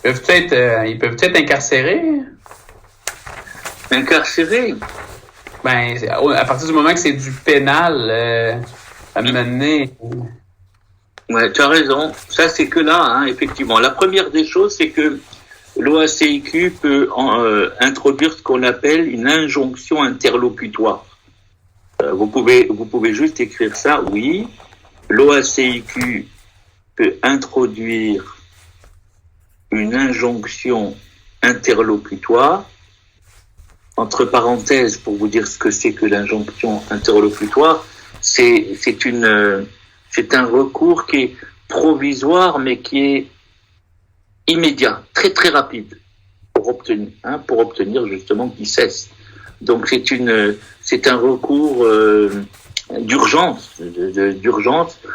Ils peuvent être incarcérés? Incarcérés? Ben, à partir du moment que c'est du pénal, à mener. Ouais, tu as raison. Ça, c'est que là, hein, effectivement. La première des choses, c'est que l'OACIQ peut introduire ce qu'on appelle une injonction interlocutoire. Vous pouvez juste écrire ça, oui. L'OACIQ peut introduire une injonction interlocutoire. Entre parenthèses, pour vous dire ce que c'est que l'injonction interlocutoire, c'est un recours qui est provisoire, mais qui est immédiat, très très rapide, pour obtenir justement qu'il cesse. Donc c'est un recours d'urgence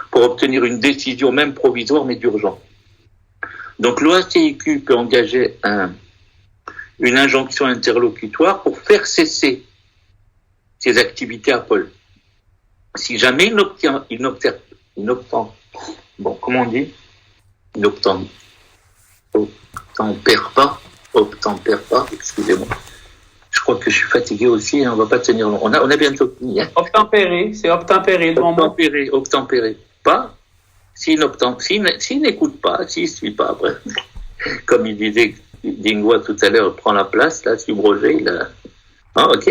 pour obtenir une décision même provisoire, mais d'urgence. Donc l'OACIQ peut engager une injonction interlocutoire pour faire cesser ses activités à Pôle. Si jamais il n'obtempère pas, excusez-moi. Je crois que je suis fatigué aussi, hein, on va pas tenir longtemps. On a bientôt fini. Hein. Obtempérer, c'est obtempérer. Obtempérer. Pas. S'il n'écoute pas, s'il suit pas après. Comme il disait Dingwa tout à l'heure, prend la place, là, subroger, là. Ah, ok.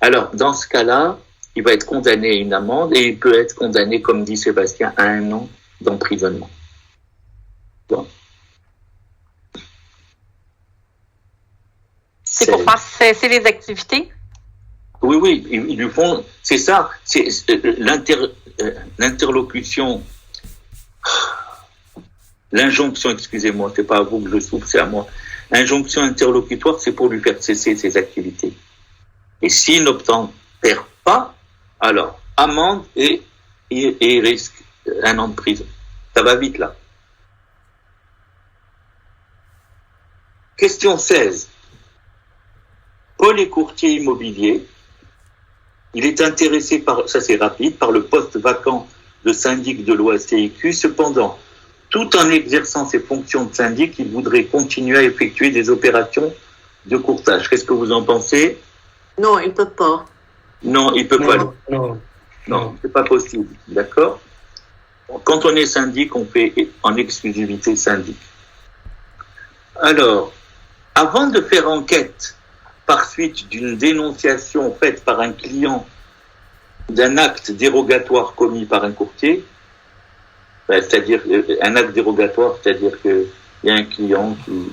Alors, dans ce cas-là, il va être condamné à une amende et il peut être condamné, comme dit Sébastien, à 1 an d'emprisonnement. Bon. C'est pour faire cesser les activités? Oui, ils lui font, c'est ça, c'est l'interlocution, l'injonction, excusez-moi, c'est pas à vous que je souffre, c'est à moi. L'injonction interlocutoire, c'est pour lui faire cesser ses activités. Et s'il n'obtempère pas, alors, amende et risque 1 an de prison. Ça va vite, là. Question 16. Paul est courtier immobilier. Il est intéressé par le poste vacant de syndic de l'OACIQ. Cependant, tout en exerçant ses fonctions de syndic, il voudrait continuer à effectuer des opérations de courtage. Qu'est-ce que vous en pensez? Non, il ne peut pas. Non, il ne peut pas. Non, c'est pas possible. D'accord? Quand on est syndic, on fait en exclusivité syndic. Alors, avant de faire enquête par suite d'une dénonciation faite par un client d'un acte dérogatoire commis par un courtier, c'est-à-dire un acte dérogatoire, c'est-à-dire qu'il y a un client qui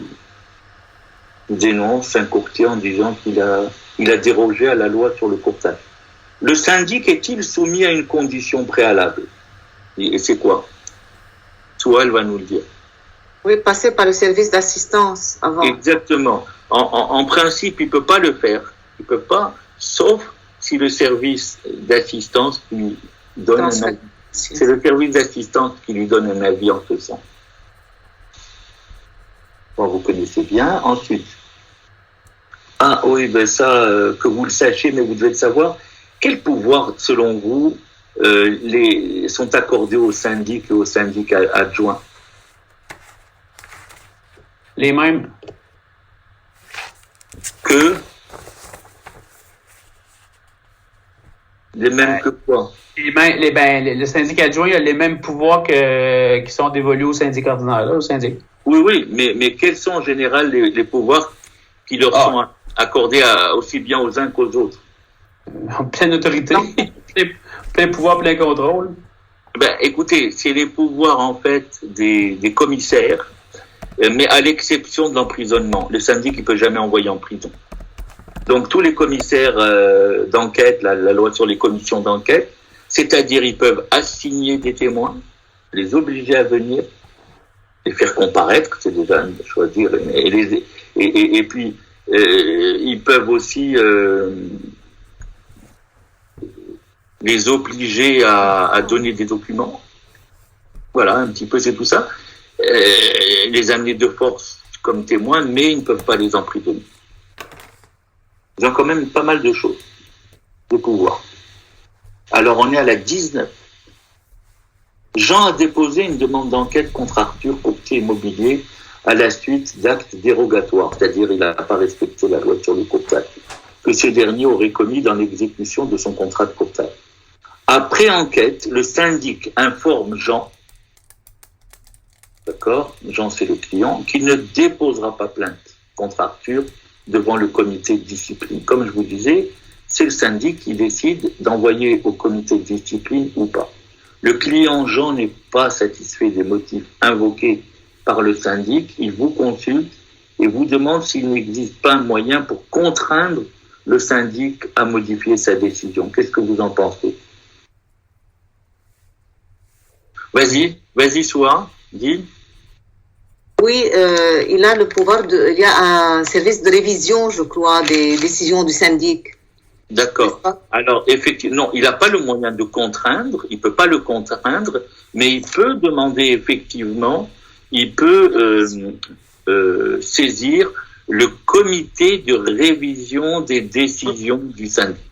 dénonce un courtier en disant qu'il a dérogé à la loi sur le courtage. Le syndic est-il soumis à une condition préalable? Et c'est quoi? Soit elle va nous le dire. Oui, passer par le service d'assistance avant. Exactement. En principe, il ne peut pas le faire. Il ne peut pas, sauf si le service d'assistance lui donne un avis. C'est le service d'assistance qui lui donne un avis en ce sens. Bon, vous connaissez bien. Ensuite. Ah oui, ça, que vous le sachiez, mais vous devez le savoir. Quels pouvoirs, selon vous, sont accordés aux syndics et aux syndics adjoints? Les mêmes. Que? Les mêmes que quoi? Le syndic adjoint il a les mêmes pouvoirs qui sont dévolus au syndic ordinaire, là, au syndic. Oui, mais quels sont en général les pouvoirs qui leur sont accordés aussi bien aux uns qu'aux autres? Pleine autorité, plein pouvoir, plein contrôle. Écoutez, c'est les pouvoirs en fait des commissaires, mais à l'exception de l'emprisonnement. Le syndic ne peut jamais envoyer en prison. Donc tous les commissaires d'enquête, la loi sur les commissions d'enquête, c'est-à-dire ils peuvent assigner des témoins, les obliger à venir, les faire comparaître, c'est déjà choisir, et puis ils peuvent aussi les obliger à donner des documents. Voilà, un petit peu, c'est tout ça. Les amener de force comme témoins, mais ils ne peuvent pas les emprisonner. Ils ont quand même pas mal de choses, de pouvoir. Alors, on est à la 19. Jean a déposé une demande d'enquête contre Arthur, courtier immobilier, à la suite d'actes dérogatoires, c'est-à-dire il n'a pas respecté la loi sur le courtage, que ce dernier aurait commis dans l'exécution de son contrat de courtage. Après enquête, le syndic informe Jean, d'accord, Jean c'est le client, qu'il ne déposera pas plainte contre Arthur devant le comité de discipline. Comme je vous disais, c'est le syndic qui décide d'envoyer au comité de discipline ou pas. Le client Jean n'est pas satisfait des motifs invoqués par le syndic, il vous consulte et vous demande s'il n'existe pas un moyen pour contraindre le syndic à modifier sa décision. Qu'est-ce que vous en pensez? Vas-y, Soua, dis. Oui, il a le pouvoir il y a un service de révision, je crois, des décisions du syndic. D'accord. Alors, effectivement, non, il n'a pas le moyen de contraindre, il peut pas le contraindre, mais il peut demander effectivement, il peut saisir le comité de révision des décisions du syndic.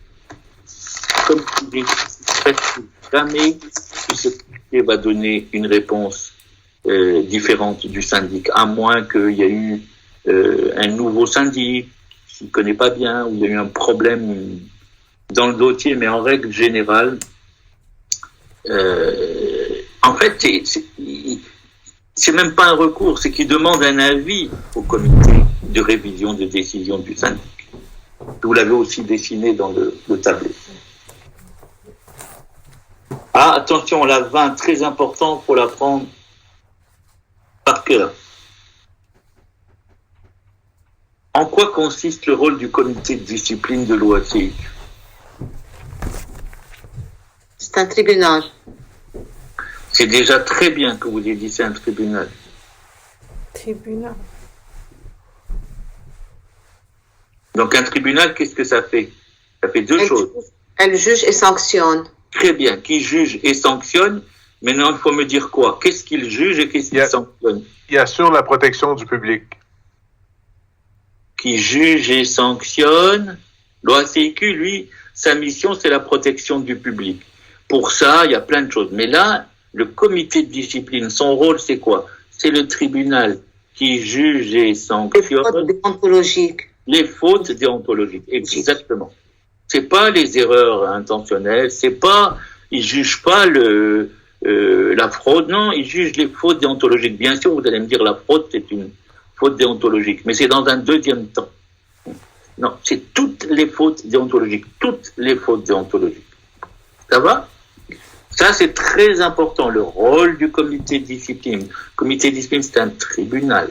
Comme il est jamais que ce comité va donner une réponse différente du syndic, à moins qu'il y ait eu un nouveau syndic qui ne connaît pas bien, ou il y a eu un problème dans le dossier, mais en règle générale, en fait, c'est même pas un recours, c'est qu'il demande un avis au comité de révision des décisions du syndic. Vous l'avez aussi dessiné dans le tableau. Ah, attention, la 20, très important, faut la prendre par cœur. En quoi consiste le rôle du comité de discipline de l'OACI? C'est un tribunal. C'est déjà très bien que vous ayez dit c'est un tribunal. Tribunal. Donc un tribunal, qu'est-ce que ça fait? Ça fait deux choses. Elle juge et sanctionne. Très bien, qui juge et sanctionne. Maintenant, il faut me dire quoi? Qu'est-ce qu'il juge et qu'est-ce qu'il sanctionne? Il assure la protection du public. Qui juge et sanctionne. L'OACIQ, lui, sa mission, c'est la protection du public. Pour ça, il y a plein de choses. Mais là, le comité de discipline, son rôle, c'est quoi? C'est le tribunal qui juge et sanctionne Les fautes déontologiques. les fautes déontologiques. Exactement. C'est pas les erreurs intentionnelles, c'est pas, ils jugent pas la fraude, non, ils jugent les fautes déontologiques. Bien sûr, vous allez me dire la fraude, c'est une faute déontologique, mais c'est dans un deuxième temps. Non, c'est toutes les fautes déontologiques, toutes les fautes déontologiques. Ça va? Ça, c'est très important, le rôle du comité de discipline. Le comité de discipline, c'est un tribunal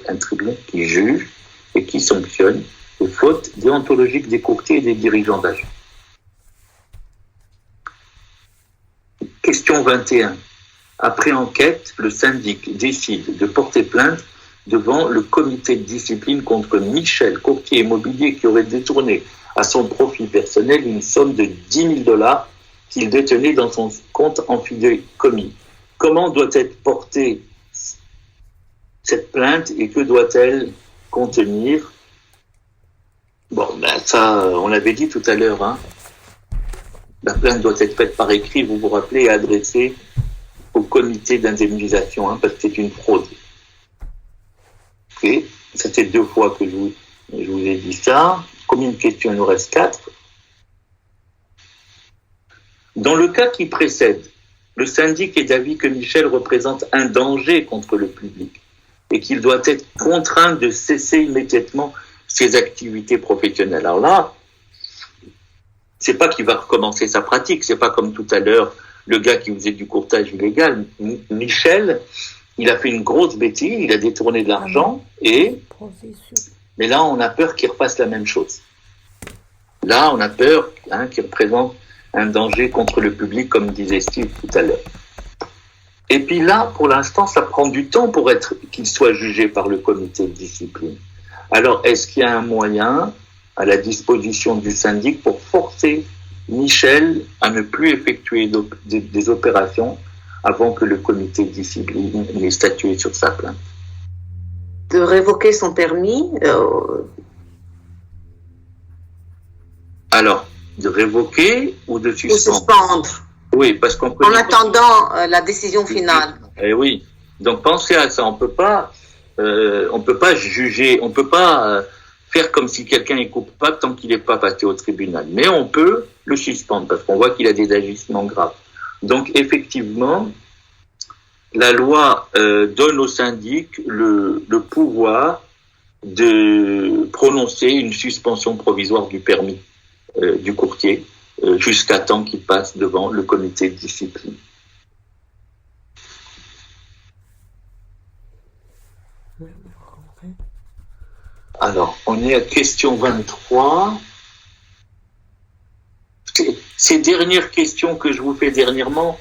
qui juge et qui sanctionne les fautes déontologiques des courtiers et des dirigeants d'agents. Question 21. Après enquête, le syndic décide de porter plainte devant le comité de discipline contre Michel, courtier immobilier qui aurait détourné à son profit personnel une somme de $10 000 qu'il détenait dans son compte en fidéicommis. Comment doit être portée cette plainte et que doit-elle contenir? Bon, ça, on l'avait dit tout à l'heure, hein. La plainte doit être faite par écrit, vous vous rappelez, et adressée au comité d'indemnisation, hein, parce que c'est une fraude. Ok, ça fait 2 fois que je vous ai dit ça. Combien de questions? Il nous reste 4. Dans le cas qui précède, le syndic est d'avis que Michel représente un danger contre le public et qu'il doit être contraint de cesser immédiatement ses activités professionnelles. Alors là, c'est pas qu'il va recommencer sa pratique, c'est pas comme tout à l'heure, le gars qui faisait du courtage illégal. Michel, il a fait une grosse bêtise, il a détourné de l'argent, mais là, on a peur qu'il refasse la même chose. Là, on a peur qu'il représente un danger contre le public, comme disait Steve tout à l'heure. Et puis là, pour l'instant, ça prend du temps pour qu'il soit jugé par le comité de discipline. Alors, est-ce qu'il y a un moyen à la disposition du syndic pour forcer Michel à ne plus effectuer des opérations avant que le comité de discipline n'ait statué sur sa plainte? De révoquer son permis. Alors, de révoquer ou de suspendre? Ou suspendre. Oui, parce qu'on peut... En attendant la décision finale. Eh oui. Donc, pensez à ça. On peut pas on peut pas juger, on peut pas faire comme si quelqu'un est coupable tant qu'il n'est pas passé au tribunal. Mais on peut le suspendre parce qu'on voit qu'il a des agissements graves. Donc effectivement, la loi donne au syndic le pouvoir de prononcer une suspension provisoire du permis du courtier jusqu'à temps qu'il passe devant le comité de discipline. Alors, on est à question 23. Ces dernières questions que je vous fais dernièrement,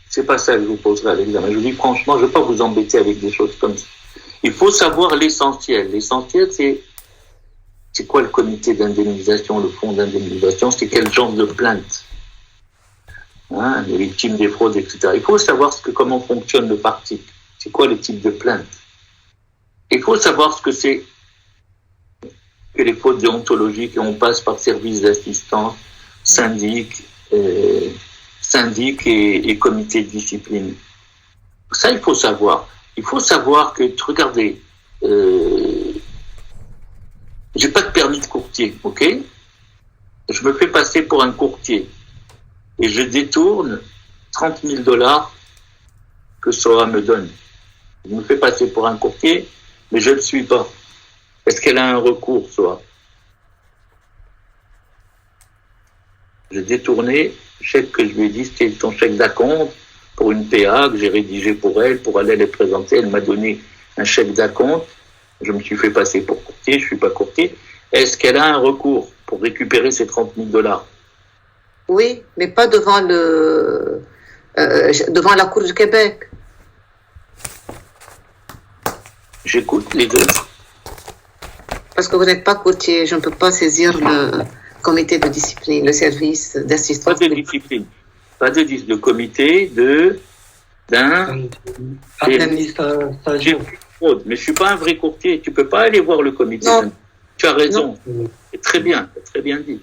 c'est pas ça que je vous poserai à l'examen. Je vous dis franchement, je ne vais pas vous embêter avec des choses comme ça. Il faut savoir l'essentiel. L'essentiel, c'est quoi le comité d'indemnisation, le fonds d'indemnisation, c'est quel genre de plainte, hein, les victimes des fraudes, etc. Il faut savoir comment fonctionne le parti. C'est quoi le type de plainte. Il faut savoir ce que c'est que les fautes déontologiques et on passe par service d'assistance, syndic et comité de discipline. Ça, il faut savoir. Il faut savoir que, regardez, j'ai pas de permis de courtier, ok? Je me fais passer pour un courtier et je détourne 30 000 $ que SOA me donne. Je me fais passer pour un courtier, mais je ne le suis pas. Est-ce qu'elle a un recours, SOA? J'ai détourné le chèque que je lui ai dit, c'était ton chèque d'acompte pour une PA que j'ai rédigé pour elle aller les présenter. Elle m'a donné un chèque d'acompte. Je me suis fait passer pour courtier, je ne suis pas courtier. Est-ce qu'elle a un recours pour récupérer ces 30 000 $? Oui, mais pas devant devant la Cour du Québec. J'écoute les deux. Parce que vous n'êtes pas courtier, je ne peux pas saisir le comité de discipline, le service d'assistance. Pas de discipline. Pas de comité d'un administration. Mais je suis pas un vrai courtier. Tu peux pas aller voir le comité. Non. Tu as raison. C'est très bien dit.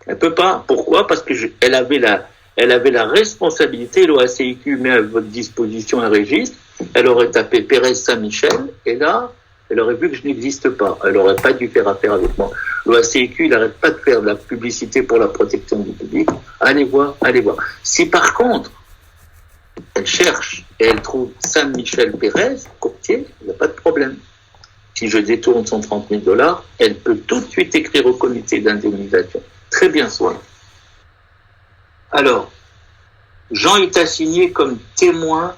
Elle peut pas. Pourquoi? Parce que elle avait la responsabilité. L'OACIQ met à votre disposition un registre. Elle aurait tapé Pérez Saint-Michel et là, elle aurait vu que je n'existe pas. Elle aurait pas dû faire affaire avec moi. L'OACIQ, il n'arrête pas de faire de la publicité pour la protection du public. Allez voir. Si par contre, elle cherche et elle trouve Saint-Michel Pérez, courtier, il n'y a pas de problème. Si je détourne son 30 000 $, elle peut tout de suite écrire au comité d'indemnisation. Très bien soit. Alors, Jean est assigné comme témoin.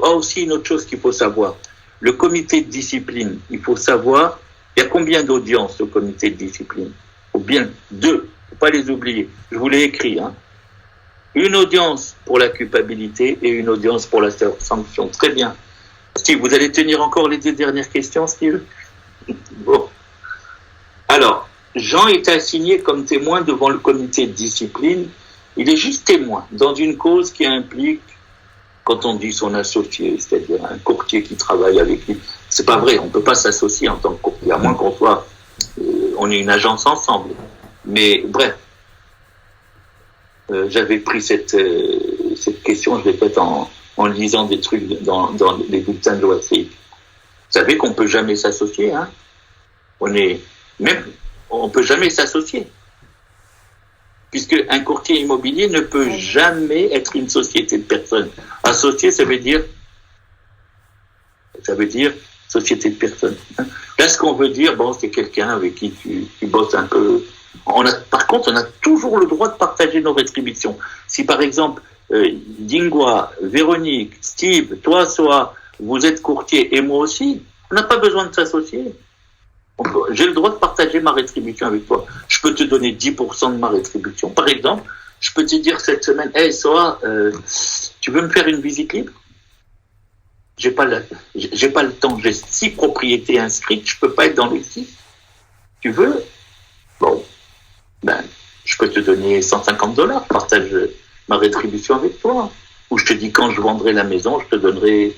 Aussi une autre chose qu'il faut savoir. Le comité de discipline, il faut savoir, il y a combien d'audiences au comité de discipline? Ou bien 2, il ne faut pas les oublier. Je vous l'ai écrit, hein. Une audience pour la culpabilité et une audience pour la sanction. Très bien. Steve, vous allez tenir encore les 2 dernières questions, Steve? Bon. Alors, Jean est assigné comme témoin devant le comité de discipline. Il est juste témoin dans une cause qui implique, quand on dit son associé, c'est-à-dire un courtier qui travaille avec lui. C'est pas vrai, on ne peut pas s'associer en tant que courtier, à moins qu'on soit, on est une agence ensemble. Mais bref. J'avais pris cette question, je l'ai faite en lisant des trucs dans les bulletins de l'OACI. Vous savez qu'on peut jamais s'associer, hein? On peut jamais s'associer. Puisque un courtier immobilier ne peut jamais être une société de personnes. Associé, ça veut dire société de personnes. Là, ce qu'on veut dire, c'est quelqu'un avec qui tu bosses un peu. Par contre, on a toujours le droit de partager nos rétributions. Si par exemple, Dingwa, Véronique, Steve, toi, Soa, vous êtes courtier et moi aussi, on n'a pas besoin de s'associer. J'ai le droit de partager ma rétribution avec toi. Je peux te donner 10% de ma rétribution. Par exemple, je peux te dire cette semaine, hey Soa, tu veux me faire une visite libre? J'ai pas le temps. J'ai 6 propriétés inscrites. Je peux pas être dans les 6. Tu veux? Bon. Je peux te donner 150 $, partage ma rétribution avec toi. Ou je te dis, quand je vendrai la maison, je te donnerai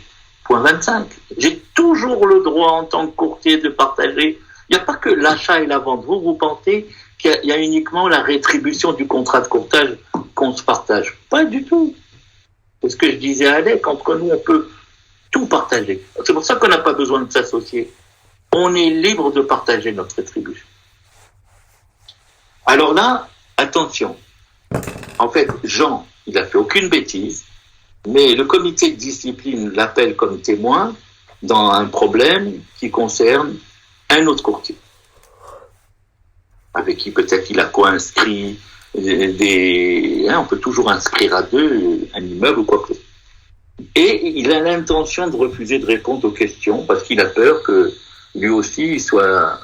0,25. J'ai toujours le droit en tant que courtier de partager. Il n'y a pas que l'achat et la vente. Vous pensez qu'il y a uniquement la rétribution du contrat de courtage qu'on se partage. Pas du tout. C'est ce que je disais à Alec, entre nous, on peut tout partager. C'est pour ça qu'on n'a pas besoin de s'associer. On est libre de partager notre rétribution. Alors là, attention. En fait, Jean, il n'a fait aucune bêtise, mais le comité de discipline l'appelle comme témoin dans un problème qui concerne un autre courtier, avec qui peut-être il a co-inscrit on peut toujours inscrire à deux un immeuble ou quoi que ce soit. Et il a l'intention de refuser de répondre aux questions parce qu'il a peur que lui aussi il soit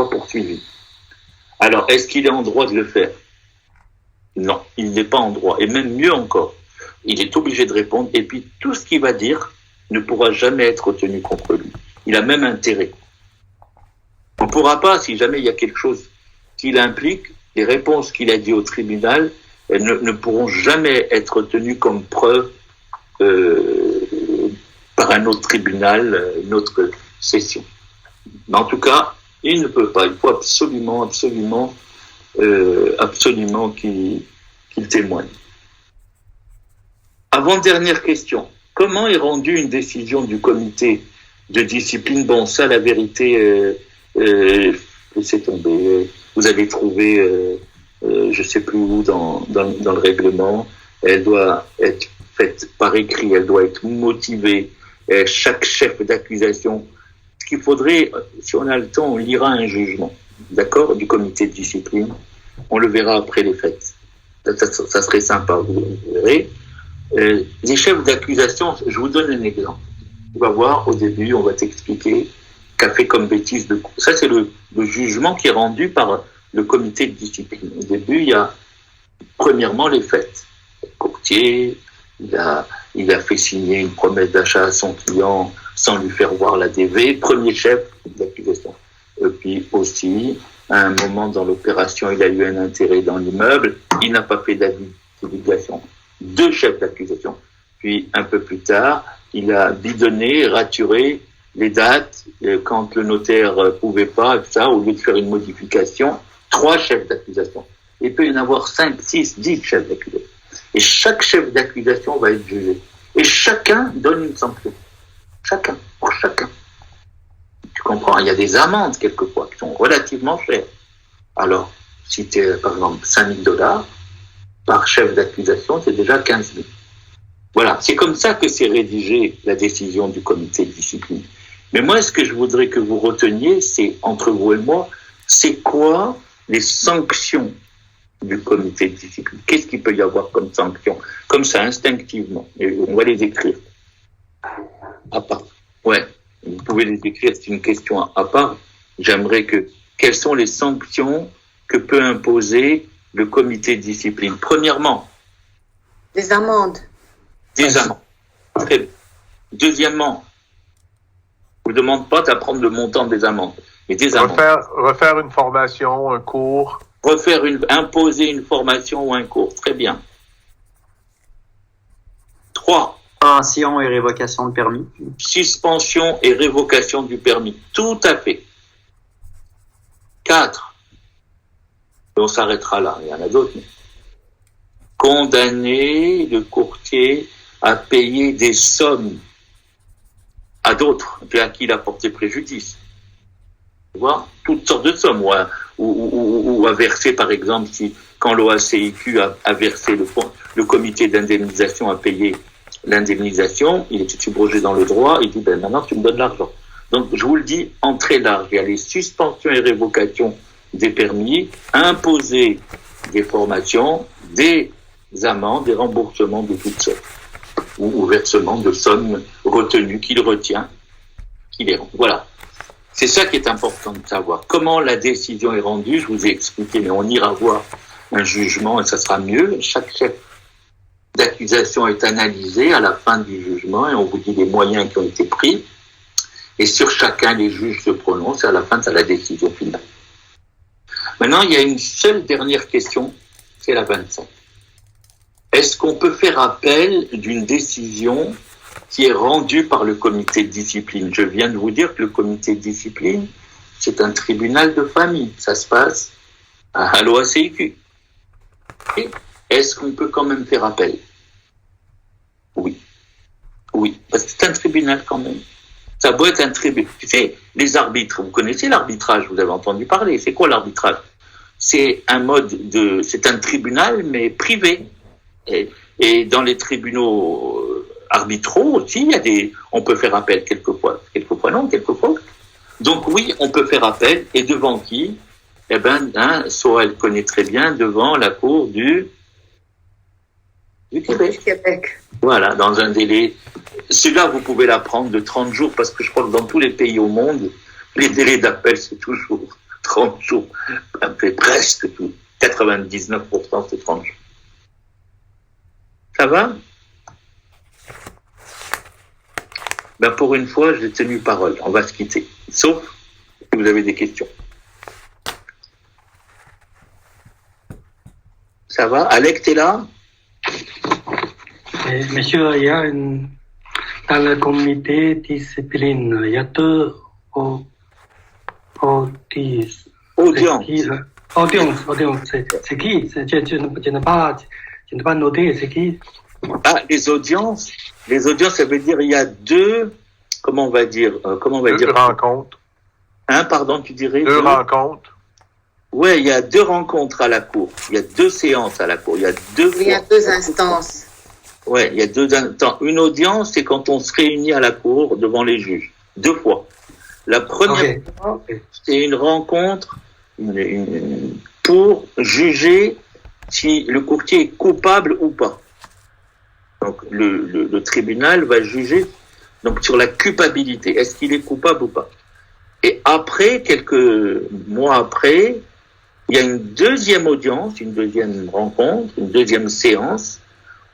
poursuivi. Alors, est-ce qu'il est en droit de le faire? Non, il n'est pas en droit. Et même mieux encore, il est obligé de répondre. Et puis, tout ce qu'il va dire ne pourra jamais être tenu contre lui. Il a même intérêt. On ne pourra pas, si jamais il y a quelque chose qui l'implique, les réponses qu'il a dit au tribunal elles ne pourront jamais être tenues comme preuve par un autre tribunal, une autre session. Mais en tout cas, il ne peut pas. Il faut absolument qu'il témoigne. Avant-dernière question. Comment est rendue une décision du comité de discipline? Bon, ça, la vérité, laissez tomber. Vous avez trouvé, je ne sais plus où, dans le règlement. Elle doit être faite par écrit, elle doit être motivée. Chaque chef d'accusation. Ce qu'il faudrait, si on a le temps, on lira un jugement, d'accord, du comité de discipline. On le verra après les fêtes. Ça serait sympa, vous verrez. Les chefs d'accusation, je vous donne un exemple. Tu vas voir, au début, on va t'expliquer qu'a fait comme bêtise de... Ça, c'est le jugement qui est rendu par le comité de discipline. Au début, il y a, premièrement, les faits. Le courtier, il a fait signer une promesse d'achat à son client sans lui faire voir la DV, premier chef d'accusation. Et puis aussi, à un moment dans l'opération, il a eu un intérêt dans l'immeuble, il n'a pas fait d'avis de divulgation. Deux chefs d'accusation. Puis, un peu plus tard, il a bidonné, raturé les dates quand le notaire pouvait pas, ça, au lieu de faire une modification, 3 chefs d'accusation. Il peut y en avoir 5, 6, 10 chefs d'accusation. Et chaque chef d'accusation va être jugé. Et chacun donne une sanction. Chacun, pour chacun. Tu comprends? Il y a des amendes, quelquefois, qui sont relativement chères. Alors, si tu es, par exemple, $5,000, par chef d'accusation, c'est déjà 15 000. Voilà, c'est comme ça que c'est rédigé la décision du comité de discipline. Mais moi, ce que je voudrais que vous reteniez, c'est, entre vous et moi, c'est quoi les sanctions du comité de discipline? Qu'est-ce qu'il peut y avoir comme sanctions? Comme ça, instinctivement. Et on va les écrire. À part. Ouais, vous pouvez les écrire, c'est une question à part. J'aimerais que... Quelles sont les sanctions que peut imposer le comité de discipline? Premièrement, Des amendes. des amendes. Très bien. Deuxièmement, je ne vous demande pas d'apprendre le montant des amendes, mais des amendes. Refaire une formation, un cours. Imposer une formation ou un cours. Très bien. 3. Suspension et révocation de permis. Suspension et révocation du permis. Tout à fait. 4. On s'arrêtera là, il y en a d'autres. Condamner le courtier à payer des sommes à d'autres, à qui il a porté préjudice. Tu vois, toutes sortes de sommes, ou à verser, par exemple, quand l'OACIQ a versé le comité d'indemnisation a payé l'indemnisation, il était subrogé dans le droit, il dit, maintenant tu me donnes l'argent. Donc, je vous le dis en très large, il y a les suspensions et révocations des permis, imposer des formations, des amendes, des remboursements de toutes sortes, ou versement de sommes retenues qu'il retient, qu'il les rend. Voilà. C'est ça qui est important de savoir. Comment la décision est rendue, je vous ai expliqué, mais on ira voir un jugement et ça sera mieux. Chaque chef d'accusation est analysé à la fin du jugement et on vous dit les moyens qui ont été pris. Et sur chacun, les juges se prononcent et à la fin, c'est la décision finale. Maintenant, il y a une seule dernière question, c'est la 25. Est-ce qu'on peut faire appel d'une décision qui est rendue par le comité de discipline? Je viens de vous dire que le comité de discipline, c'est un tribunal de famille. Ça se passe à l'OACIQ. Est-ce qu'on peut quand même faire appel? Oui. Oui, parce que c'est un tribunal quand même. Ça doit être un tribunal. Tu sais, les arbitres, vous connaissez l'arbitrage, vous avez entendu parler. C'est quoi l'arbitrage? C'est c'est un tribunal, mais privé. Et dans les tribunaux arbitraux aussi, on peut faire appel quelquefois non, quelquefois. Donc oui, on peut faire appel. Et devant qui? Eh ben, Sohail connaît très bien, devant la cour du Québec. Voilà, dans un délai. Celui-là, vous pouvez l'apprendre de 30 jours, parce que je crois que dans tous les pays au monde, les délais d'appel, c'est toujours 30 jours. Presque tout. 99%, c'est 30 jours. Ça va? Ben, pour une fois, j'ai tenu parole. On va se quitter. Sauf si vous avez des questions. Ça va? Alec, t'es là? Monsieur, dans le comité discipline, il y a deux audiences. Audience. C'est qui? Je n'ai pas noté, c'est qui? Les audiences, ça veut dire il y a deux, comment on va dire rencontres. Pardon, tu dirais? Deux rencontres. Ouais, il y a deux rencontres à la cour. Il y a deux séances à la cour. Il y a deux instances. Ouais, il y a deux instances. Une audience, c'est quand on se réunit à la cour devant les juges. 2 fois. La première fois, c'est une rencontre pour juger si le courtier est coupable ou pas. Donc, le tribunal va juger donc sur la culpabilité. Est-ce qu'il est coupable ou pas? Et après, quelques mois après, il y a une deuxième audience, une deuxième rencontre, une deuxième séance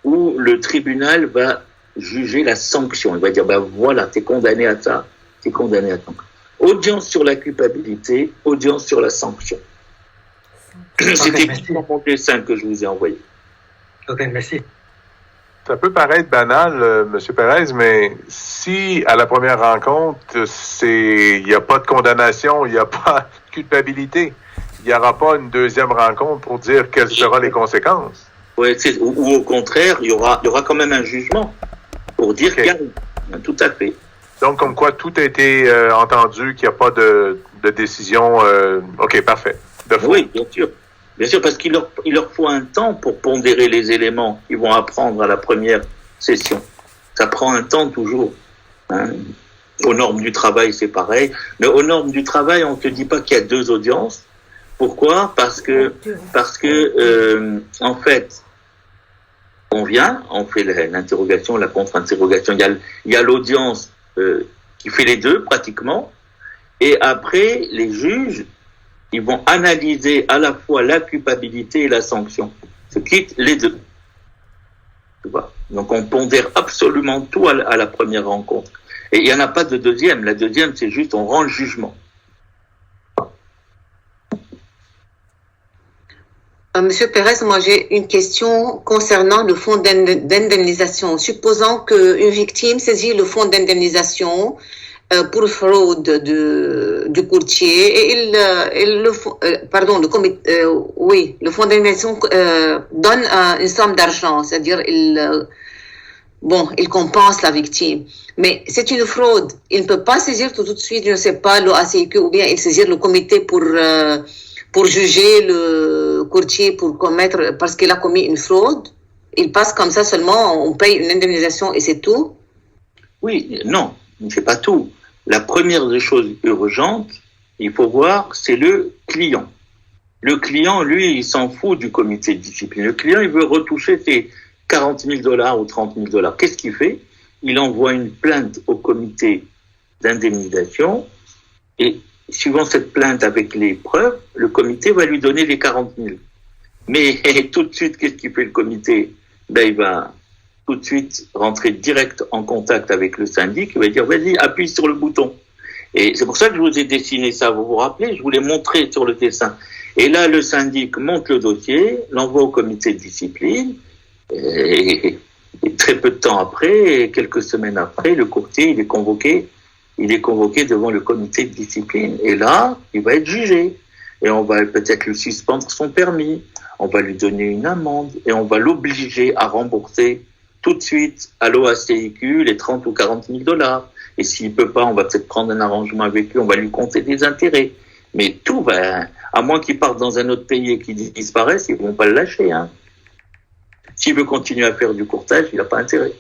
où le tribunal va juger la sanction. Il va dire, voilà, t'es condamné à ça, t'es condamné à ça. Audience sur la culpabilité, audience sur la sanction. C'était dans mon dessin que je vous ai envoyé. Ok, merci. Ça peut paraître banal, M. Perez, mais si à la première rencontre, il n'y a pas de condamnation, il n'y a pas de culpabilité, il n'y aura pas une deuxième rencontre pour dire quelles seront les conséquences. Ouais, ou au contraire, il y aura quand même un jugement pour dire qu'il y a tout à fait. Donc, comme quoi tout a été entendu, qu'il n'y a pas de décision. OK, parfait. Oui, bien sûr. Bien sûr, parce qu'il leur faut un temps pour pondérer les éléments qu'ils vont apprendre à la première session. Ça prend un temps toujours. Aux normes du travail, c'est pareil. Mais aux normes du travail, on ne te dit pas qu'il y a 2 audiences. Pourquoi? Parce que en fait, on fait l'interrogation, la contre-interrogation. Il y a l'audience qui fait les 2 pratiquement. Et après, les juges, ils vont analyser à la fois la culpabilité et la sanction. Ce qui les 2. Tu vois? Donc on pondère absolument tout à la première rencontre. Et il n'y en a pas de deuxième. La deuxième, c'est juste on rend le jugement. Monsieur Pérez, moi j'ai une question concernant le fonds d'indemnisation. Supposons qu'une victime saisit le fonds d'indemnisation pour fraude du courtier et le fonds d'indemnisation donne une somme d'argent, c'est-à-dire il compense la victime. Mais c'est une fraude. Il ne peut pas saisir tout de suite, je ne sais pas, l'OACIQ ou bien il saisir le comité pour juger le courtier parce qu'il a commis une fraude. Il passe comme ça seulement, on paye une indemnisation et c'est tout? Oui, non, c'est pas tout. La première des choses urgentes, il faut voir, c'est le client. Le client, lui, il s'en fout du comité de discipline. Le client, il veut retoucher ses $40 000 ou $30 000. Qu'est-ce qu'il fait? Il envoie une plainte au comité d'indemnisation et suivant cette plainte avec les preuves, le comité va lui donner les 40 000. Mais tout de suite, qu'est-ce qu'il fait le comité? Il va tout de suite rentrer direct en contact avec le syndic. Il va dire, vas-y, appuie sur le bouton. Et c'est pour ça que je vous ai dessiné ça. Vous vous rappelez? Je vous l'ai montré sur le dessin. Et là, le syndic monte le dossier, l'envoie au comité de discipline. Et très peu de temps après, quelques semaines après, le courtier, il est convoqué devant le comité de discipline. Et là, il va être jugé. Et on va peut-être lui suspendre son permis. On va lui donner une amende. Et on va l'obliger à rembourser tout de suite à l'OACIQ les 30 ou 40 000 $. Et s'il peut pas, on va peut-être prendre un arrangement avec lui, on va lui compter des intérêts. Mais tout va, à moins qu'il parte dans un autre pays et qu'il disparaisse, ils vont pas le lâcher, hein. S'il veut continuer à faire du courtage, il n'a pas intérêt.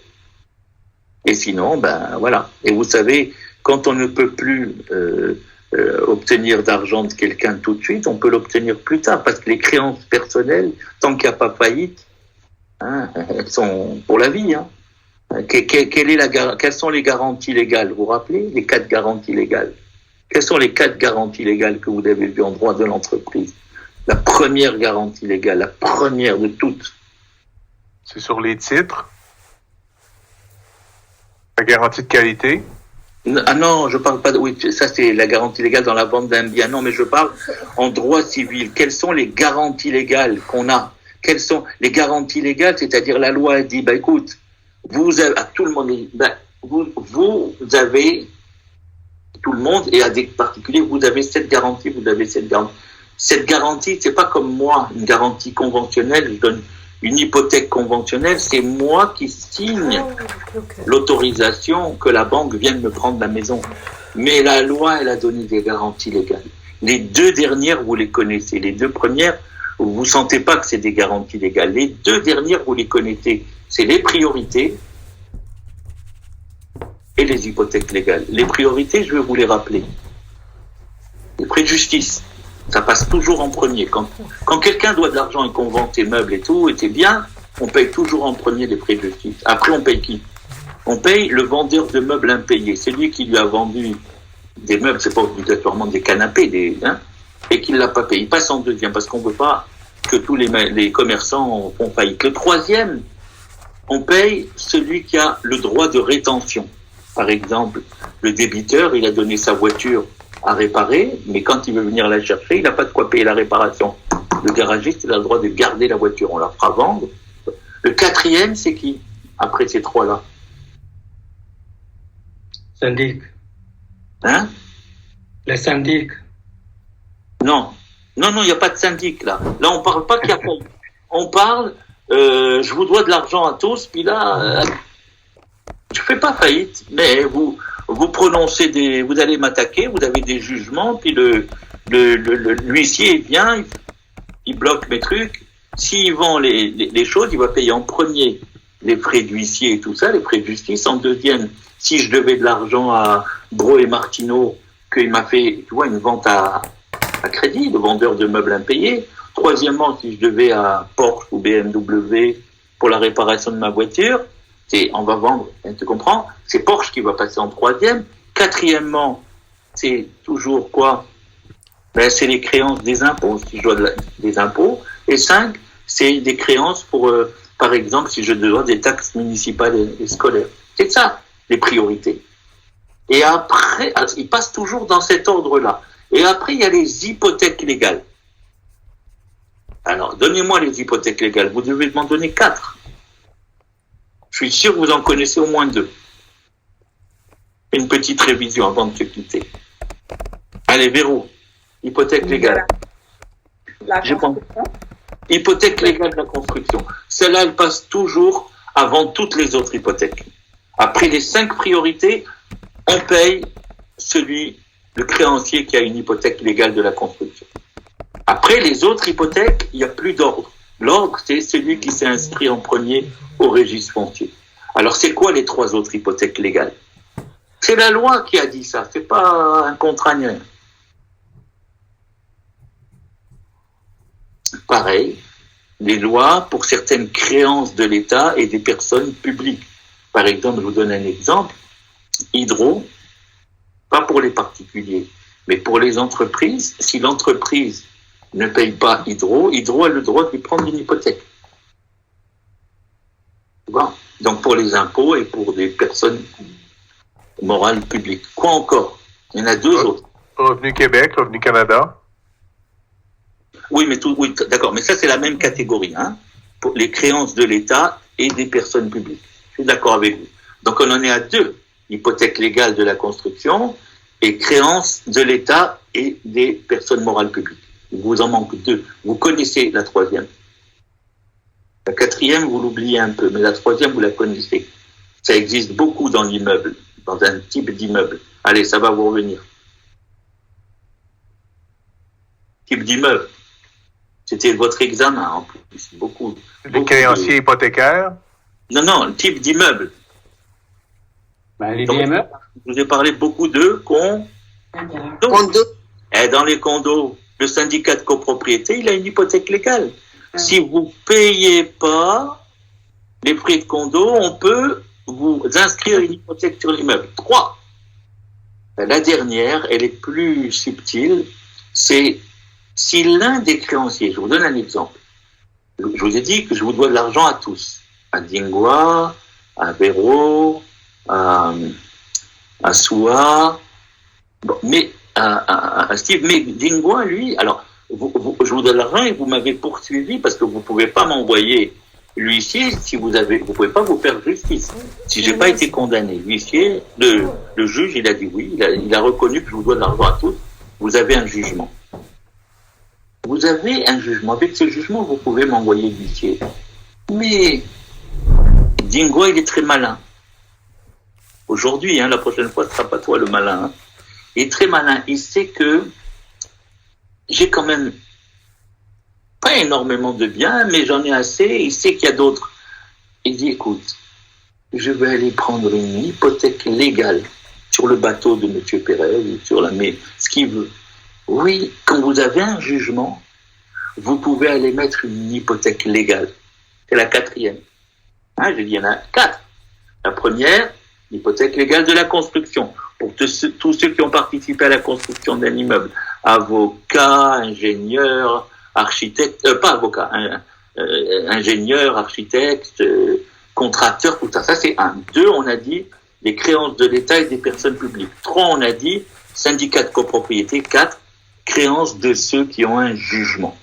Et sinon, ben voilà. Et vous savez, quand on ne peut plus obtenir d'argent de quelqu'un tout de suite, on peut l'obtenir plus tard, parce que les créances personnelles, tant qu'il n'y a pas faillite, hein, elles sont pour la vie. Hein. Quelles sont les garanties légales? Vous vous rappelez les 4 garanties légales? Quelles sont les 4 garanties légales que vous avez vues en droit de l'entreprise? La première garantie légale, la première de toutes. C'est sur les titres. La garantie de qualité. Ah non, je parle pas de... Oui, ça c'est la garantie légale dans la vente d'un bien. Non, mais je parle en droit civil. Quelles sont les garanties légales qu'on a? Quelles sont les garanties légales? C'est-à-dire la loi a dit, bah écoute, vous avez, à tout le monde, bah, vous avez, tout le monde, et à des particuliers, vous avez cette garantie, vous avez cette garantie. Cette garantie, c'est pas comme moi, une garantie conventionnelle, je donne une hypothèque conventionnelle, c'est moi qui signe l'autorisation que la banque vienne me prendre la maison. Mais la loi, elle a donné des garanties légales. Les 2 dernières, vous les connaissez. Les 2 premières, vous sentez pas que c'est des garanties légales. Les 2 dernières, vous les connaissez. C'est les priorités et les hypothèques légales. Les priorités, je vais vous les rappeler. Les frais de justice. Ça passe toujours en premier. Quand quelqu'un doit de l'argent et qu'on vend ses meubles et tout, et c'est bien, on paye toujours en premier les frais de justice. Après, on paye qui? On paye le vendeur de meubles impayés. C'est lui qui lui a vendu des meubles, c'est pas obligatoirement des canapés, et qui ne l'a pas payé. Il passe en deuxième, parce qu'on ne veut pas que tous les commerçants font faillite. Le 3e, on paye celui qui a le droit de rétention. Par exemple, le débiteur, il a donné sa voiture à réparer, mais quand il veut venir la chercher, il n'a pas de quoi payer la réparation. Le garagiste, il a le droit de garder la voiture, on la fera vendre. Le 4e, c'est qui? Après ces 3-là. Syndic. Hein? Les syndics. Non, il n'y a pas de syndic, là. Là, on parle pas qu'il y a... On parle, je vous dois de l'argent à tous, puis là, je fais pas faillite, mais vous prononcez vous allez m'attaquer, vous avez des jugements, puis l'huissier vient, il bloque mes trucs. S'il vend les choses, il va payer en premier les frais d'huissier et tout ça, les frais de justice. En deuxième, si je devais de l'argent à Bro et Martineau, qu'il m'a fait, tu vois, une vente à crédit, le vendeur de meubles impayés. Troisièmement, si je devais à Porsche ou BMW pour la réparation de ma voiture, on va vendre, tu comprends? C'est Porsche qui va passer en 3e. 4e, c'est toujours quoi? Ben, c'est les créances des impôts, si je dois des impôts. Et 5, c'est des créances pour, par exemple, si je dois des taxes municipales et scolaires. C'est ça, les priorités. Et après, ils passent toujours dans cet ordre-là. Et après, il y a les hypothèques légales. Alors, donnez-moi les hypothèques légales. Vous devez m'en donner 4. Je suis sûr que vous en connaissez au moins 2. Une petite révision avant de se quitter. Allez, Véro. Hypothèque légale. Je pense. Hypothèque légale de la construction. Celle-là, elle passe toujours avant toutes les autres hypothèques. Après les 5 priorités, on paye le créancier qui a une hypothèque légale de la construction. Après les autres hypothèques, il n'y a plus d'ordre. L'ordre, c'est celui qui s'est inscrit en premier au registre foncier. Alors, c'est quoi les 3 autres hypothèques légales? C'est la loi qui a dit ça, c'est pas un contrat ni rien. Pareil, les lois pour certaines créances de l'État et des personnes publiques. Par exemple, je vous donne un exemple. Hydro, pas pour les particuliers, mais pour les entreprises, si l'entreprise ne paye pas Hydro a le droit de lui prendre une hypothèque. Bon. Donc pour les impôts et pour des personnes morales publiques. Quoi encore? Il y en a 2 autres. Revenu Québec, Revenu Canada. Oui, d'accord. Mais ça, c'est la même catégorie, hein, pour les créances de l'État et des personnes publiques. Je suis d'accord avec vous. Donc on en est à 2. Hypothèque légale de la construction et créances de l'État et des personnes morales publiques. Il vous en manque 2. Vous connaissez la 3e. La quatrième, vous l'oubliez un peu, mais la troisième, vous la connaissez. Ça existe beaucoup dans l'immeuble, dans un type d'immeuble. Allez, ça va vous revenir. Type d'immeuble. C'était votre examen, en plus. Beaucoup. Les créanciers hypothécaires. Non, type d'immeuble. Ben, les Donc, biens meubles. Je vous ai parlé beaucoup de Condo. Et dans les condos, le syndicat de copropriété, il a une hypothèque légale. Si vous payez pas les frais de condo, on peut vous inscrire une hypothèque sur l'immeuble. 3. La dernière, elle est plus subtile, c'est si l'un des créanciers, je vous donne un exemple, je vous ai dit que je vous dois de l'argent à tous, à Dingwa, à Véro, à Soua, bon, mais à Steve, mais Dingwa, lui, alors, je vous donne l'argent et vous m'avez poursuivi parce que vous ne pouvez pas m'envoyer l'huissier si vous pouvez pas vous faire justice. Si j'ai pas été condamné, l'huissier, le juge, il a dit oui, il a reconnu que je vous dois de l'argent à tous, vous avez un jugement. Vous avez un jugement. Avec ce jugement, vous pouvez m'envoyer l'huissier. Mais Dingwa, il est très malin. Aujourd'hui, la prochaine fois, ce sera pas toi le malin. Hein. Il est très malin. Il sait que j'ai quand même pas énormément de biens, mais j'en ai assez. Il sait qu'il y a d'autres. Il dit, écoute, je vais aller prendre une hypothèque légale sur le bateau de M. Pérez, sur mais ce qu'il veut. Oui, quand vous avez un jugement, vous pouvez aller mettre une hypothèque légale. C'est la quatrième. J'ai dit, il y en a 4. La première, l'hypothèque légale de la construction. Pour tous ceux qui ont participé à la construction d'un immeuble. Avocats, ingénieurs, architectes, pas avocats, ingénieurs, architectes, contracteurs, tout ça. Ça, c'est 1. 2, on a dit les créances de l'État et des personnes publiques. 3, on a dit syndicat de copropriété. 4, créances de ceux qui ont un jugement.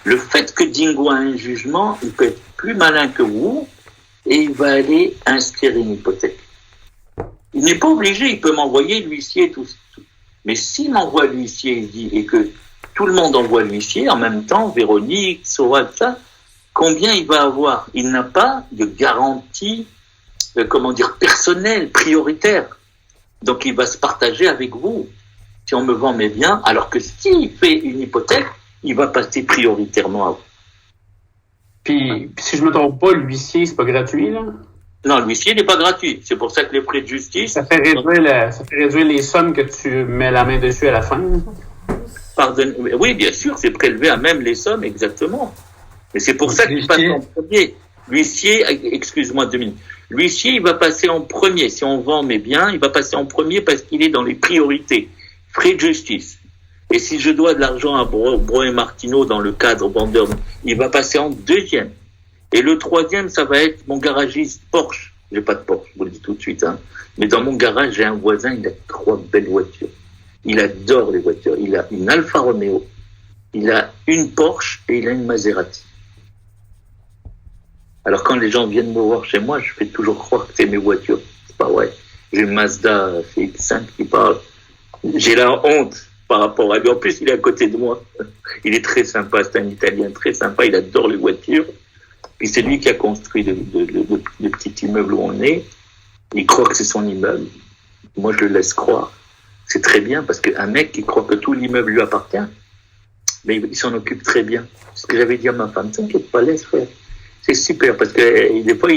Le fait que Dingwa a un jugement, il peut être plus malin que vous et il va aller inscrire une hypothèque. Il n'est pas obligé, il peut m'envoyer l'huissier, tout. Mais s'il m'envoie l'huissier, il dit, et que tout le monde envoie l'huissier, en même temps, Véronique, Sora, tout ça, combien il va avoir? Il n'a pas de garantie, personnelle, prioritaire. Donc il va se partager avec vous. Si on me vend mes biens, alors que s'il fait une hypothèque, il va passer prioritairement à vous. Puis si je me trompe pas, l'huissier, c'est pas gratuit, là? Non, l'huissier n'est pas gratuit. C'est pour ça que les frais de justice... Ça fait réduire les sommes que tu mets la main dessus à la fin. Oui, bien sûr, c'est prélevé à même les sommes, exactement. Mais c'est pour ça qu'il passe en premier. L'huissier, excuse-moi 2 minutes. L'huissier, il va passer en premier. Si on vend mes biens, il va passer en premier parce qu'il est dans les priorités. Frais de justice. Et si je dois de l'argent à Bro et Martineau dans le cadre vendeur, il va passer en 2e. Et le 3e, ça va être mon garagiste Porsche. J'ai pas de Porsche, je vous le dis tout de suite. Mais dans mon garage, j'ai un voisin, il a 3 belles voitures. Il adore les voitures. Il a une Alfa Romeo, il a une Porsche et il a une Maserati. Alors quand les gens viennent me voir chez moi, je fais toujours croire que c'est mes voitures. C'est pas vrai. J'ai une Mazda CX-5 qui parle. J'ai la honte par rapport à lui. En plus, il est à côté de moi. Il est très sympa, c'est un Italien très sympa, il adore les voitures. Puis c'est lui qui a construit le petit immeuble où on est. Il croit que c'est son immeuble. Moi, je le laisse croire. C'est très bien parce qu'un mec qui croit que tout l'immeuble lui appartient, mais il s'en occupe très bien. C'est ce que j'avais dit à ma femme. T'inquiète pas, laisse faire. C'est super parce que des fois,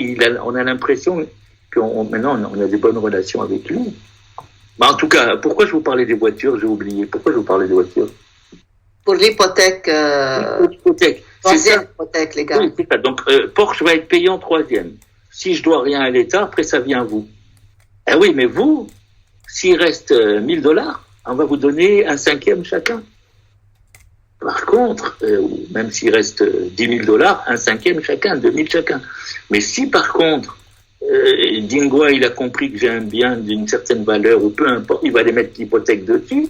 on a l'impression maintenant, on a des bonnes relations avec lui. Mais en tout cas, pourquoi je vous parlais des voitures? J'ai oublié. Pourquoi je vous parlais des voitures? Pour l'hypothèque. L'hypothèque. Troisième hypothèque, les gars. Oui, c'est ça. Donc, Porsche va être payé en 3e. Si je dois rien à l'État, après, ça vient à vous. Eh oui, mais vous, s'il reste $1000, on va vous donner un 5e chacun. Par contre, même s'il reste $10 000, un 5e chacun, 2000 chacun. Mais si, par contre, Dingwa, il a compris que j'ai un bien d'une certaine valeur, ou peu importe, il va aller mettre l'hypothèque dessus,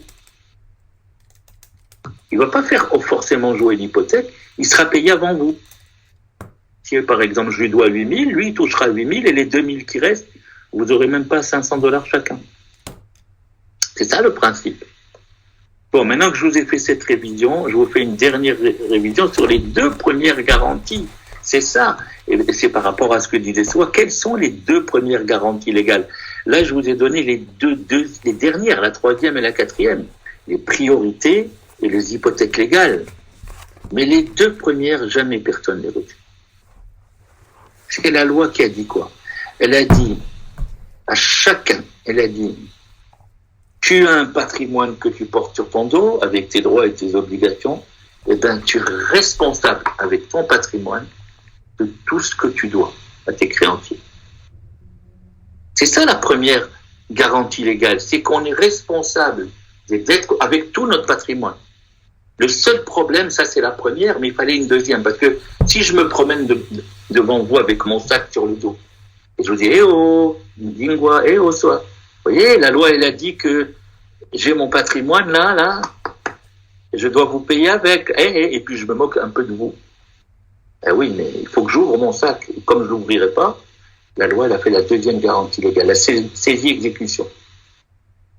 il va pas faire forcément jouer l'hypothèque, il sera payé avant vous. Si, par exemple, je lui dois 8000, lui, il touchera 8000, et les 2000 qui restent, vous n'aurez même pas $500 chacun. C'est ça le principe. Bon, maintenant que je vous ai fait cette révision, je vous fais une dernière révision sur les 2 premières garanties. C'est ça. Et c'est par rapport à ce que disait Soa. Quelles sont les deux premières garanties légales? Là, je vous ai donné les dernières, la troisième et la quatrième. Les priorités et les hypothèques légales. Mais les deux premières, jamais personne ne les retient. C'est la loi qui a dit quoi? Elle a dit à chacun, elle a dit, tu as un patrimoine que tu portes sur ton dos, avec tes droits et tes obligations, eh bien, tu es responsable avec ton patrimoine de tout ce que tu dois à tes créanciers. C'est ça la première garantie légale, c'est qu'on est responsable d'être avec tout notre patrimoine. Le seul problème, ça c'est la première, mais il fallait une deuxième, parce que si je me promène devant vous avec mon sac sur le dos, et je vous dis, eh oh, dingwa, eh oh, soit. Vous voyez, la loi, elle a dit que j'ai mon patrimoine là, je dois vous payer avec, et puis je me moque un peu de vous. Eh oui, mais il faut que j'ouvre mon sac. Et comme je l'ouvrirai pas, la loi, elle a fait la deuxième garantie légale, la saisie-exécution.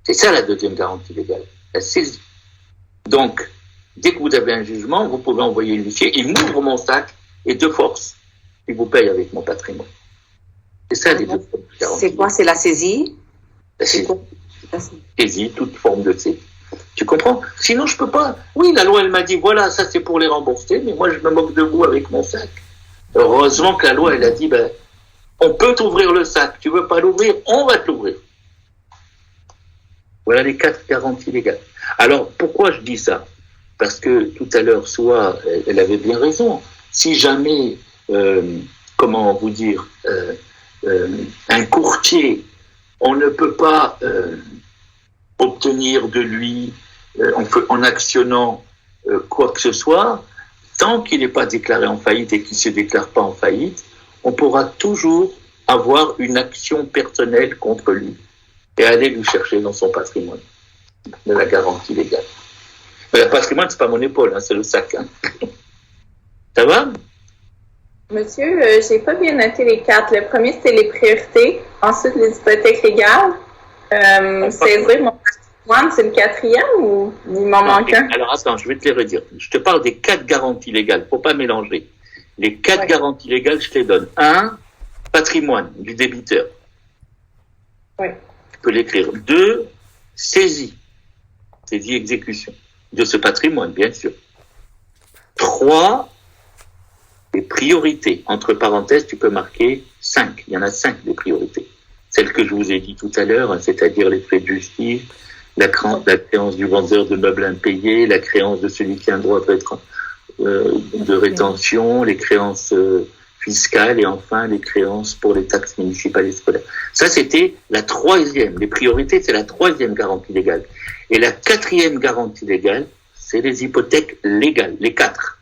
C'est ça la deuxième garantie légale, la saisie. Donc, dès que vous avez un jugement, vous pouvez envoyer l'huissier, il m'ouvre mon sac, et de force, il vous paye avec mon patrimoine. C'est ça les deux garanties. C'est quoi? C'est la saisie? La saisie, toute forme de saisie. Tu comprends? Sinon, je peux pas. Oui, la loi, elle m'a dit, voilà, ça c'est pour les rembourser, mais moi, je me moque de vous avec mon sac. Heureusement que la loi, elle a dit, ben, on peut t'ouvrir le sac. Tu veux pas l'ouvrir? On va te l'ouvrir. Voilà les 4 garanties légales. Alors, pourquoi je dis ça? Parce que tout à l'heure, Soa, elle avait bien raison. Si jamais, comment vous dire, un courtier, on ne peut pas obtenir de lui, en actionnant quoi que ce soit, tant qu'il n'est pas déclaré en faillite et qu'il ne se déclare pas en faillite, on pourra toujours avoir une action personnelle contre lui et aller lui chercher dans son patrimoine de la garantie légale. Mais le patrimoine, c'est pas mon épaule, hein, c'est le sac. Hein. Ça va? Monsieur, j'ai pas bien noté les 4. Le premier, c'était les priorités. Ensuite, les hypothèques légales. Saisir mon patrimoine, c'est le 4e ou il m'en manque un? Alors, attends, je vais te les redire. Je te parle des 4 garanties légales. Faut pas mélanger. Les 4 garanties légales, je te les donne. 1, patrimoine du débiteur. Oui. Tu peux l'écrire. 2, saisie exécution de ce patrimoine, bien sûr. 3, les priorités. Entre parenthèses, tu peux marquer 5. Il y en a 5 des priorités. Celles que je vous ai dit tout à l'heure, hein, c'est-à-dire les frais de justice, la créance du vendeur de meubles impayés, la créance de celui qui a un droit de rétention, les créances fiscales et enfin les créances pour les taxes municipales et scolaires. Ça, c'était la 3e. Les priorités, c'est la 3e garantie légale. Et la 4e garantie légale, c'est les hypothèques légales, les 4.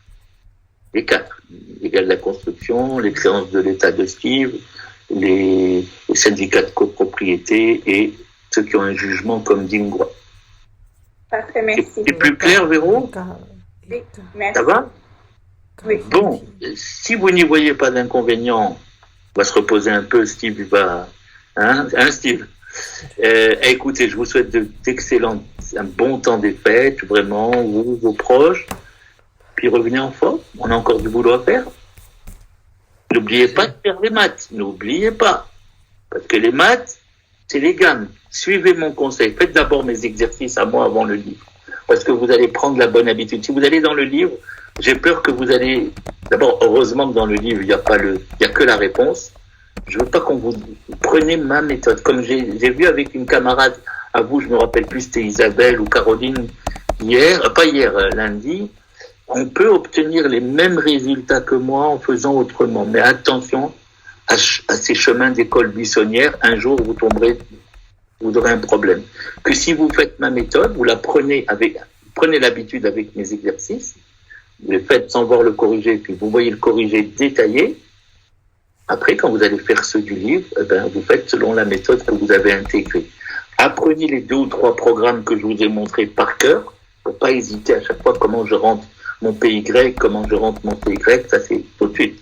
Les 4. Légales de la construction, les créances de l'état de Steve, les syndicats de copropriété et ceux qui ont un jugement comme Dingwa. Parfait, merci. C'est plus clair, Véro? Oui, merci. Ça va? Oui. Bon, si vous n'y voyez pas d'inconvénient, on va se reposer un peu, Steve, il va... Hein, Steve? Écoutez, je vous souhaite un bon temps des fêtes, vraiment, vous, vos proches, puis revenez en forme, on a encore du boulot à faire. N'oubliez pas de faire les maths, n'oubliez pas, parce que les maths, c'est les gammes. Suivez mon conseil, faites d'abord mes exercices à moi avant le livre, parce que vous allez prendre la bonne habitude. Si vous allez dans le livre, j'ai peur que vous allez... D'abord, heureusement que dans le livre, il n'y a que la réponse. Je veux pas qu'on vous preniez ma méthode. Comme j'ai vu avec une camarade à vous, je me rappelle plus, c'était Isabelle ou Caroline lundi, on peut obtenir les mêmes résultats que moi en faisant autrement. Mais attention à ces chemins d'école buissonnière, un jour vous aurez un problème. Que si vous faites ma méthode, vous la prenez l'habitude avec mes exercices, vous les faites sans voir le corrigé, puis vous voyez le corrigé détaillé. Après, quand vous allez faire ceux du livre, vous faites selon la méthode que vous avez intégrée. Apprenez les 2 ou 3 programmes que je vous ai montrés par cœur, pour pas hésiter à chaque fois comment je rentre mon PY, comment je rentre mon PY, ça c'est tout de suite.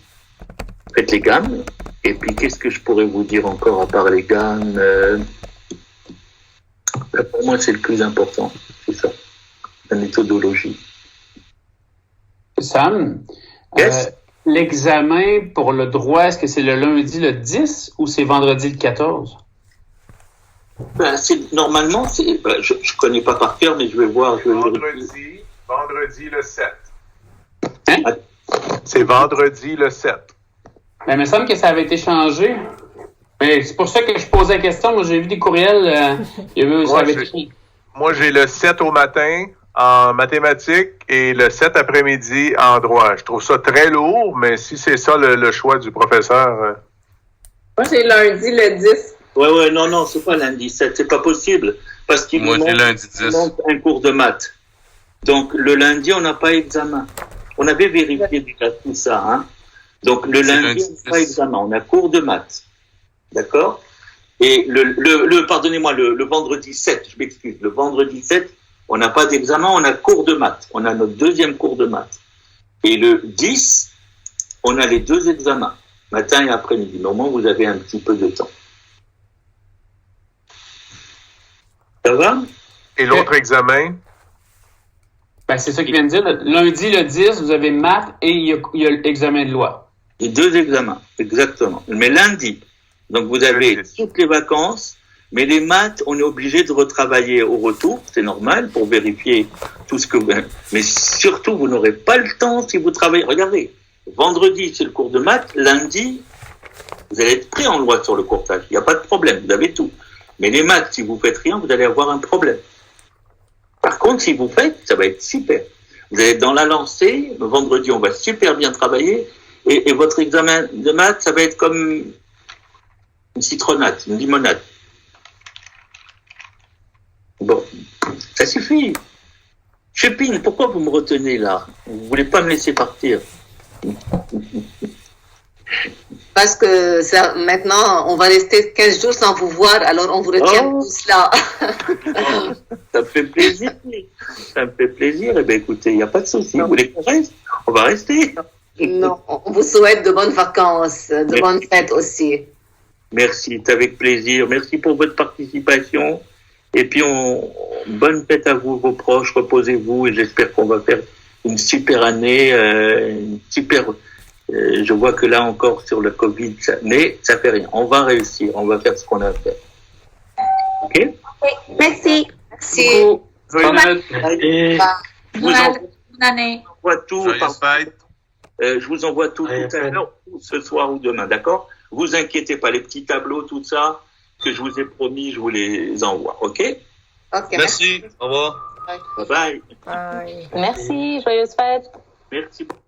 Faites les gammes, et puis qu'est-ce que je pourrais vous dire encore à part les gammes pour moi, c'est le plus important, c'est ça, la méthodologie. Sam, yes. l'examen pour le droit, est-ce que c'est le lundi le 10 ou c'est vendredi le 14? Ben, normalement, je ne connais pas par cœur, mais je vais voir. Vendredi le 7. Hein? C'est vendredi le 7. Ben, il me semble que ça avait été changé. Mais c'est pour ça que je posais la question. Moi, j'ai vu des courriels. Moi, j'ai le 7 au matin en mathématiques et le 7 après-midi en droit. Je trouve ça très lourd, mais si c'est ça le choix du professeur. Moi, j'ai lundi le 10. Ouais, non, c'est pas lundi 7, c'est pas possible. Parce qu'il nous manque un cours de maths. Donc, le lundi, on n'a pas examen. On avait vérifié déjà tout ça, hein. Donc, le lundi, on n'a pas examen, on a cours de maths. D'accord? Et pardonnez-moi, le vendredi 7, je m'excuse, le vendredi 7, on n'a pas d'examen, on a cours de maths. On a notre deuxième cours de maths. Et le 10, on a les deux examens, matin et après-midi. Normalement, vous avez un petit peu de temps. Ça va? Et l'autre examen? Ben, c'est ça qu'il vient de dire. Lundi, le 10, vous avez maths et il y a l'examen de loi. Les deux examens, exactement. Mais lundi, donc vous avez toutes les vacances, mais les maths, on est obligé de retravailler au retour, c'est normal, pour vérifier tout ce que vous... Mais surtout, vous n'aurez pas le temps si vous travaillez. Regardez, vendredi, c'est le cours de maths. Lundi, vous allez être prêt en loi sur le courtage. Il n'y a pas de problème, vous avez tout. Mais les maths, si vous faites rien, vous allez avoir un problème. Par contre, si vous faites, ça va être super. Vous allez être dans la lancée. Le vendredi, on va super bien travailler. Et votre examen de maths, ça va être comme une citronnade, une limonade. Bon, ça suffit. Chepine, pourquoi vous me retenez là? Vous voulez pas me laisser partir? Parce que ça, maintenant, on va rester 15 jours sans vous voir, alors on vous retient tous là. Ça me fait plaisir. Ça me fait plaisir. Eh bien, écoutez, il n'y a pas de souci. Vous voulez qu'on reste? On va rester. Non, on vous souhaite de bonnes vacances, de bonnes fêtes aussi. Merci, c'est avec plaisir. Merci pour votre participation. Et puis, bonne fête à vous, vos proches. Reposez-vous et j'espère qu'on va faire une super année, une super... je vois que là encore sur le Covid, mais ça fait rien. On va réussir. On va faire ce qu'on a à faire. OK? Oui, merci. Merci. Bonne année. Je vous envoie tout à l'heure, ce soir ou demain, d'accord? Vous inquiétez pas, les petits tableaux, tout ça, que je vous ai promis, je vous les envoie, OK? Merci. Au revoir. Bye bye. Merci, joyeuse fête. Merci beaucoup.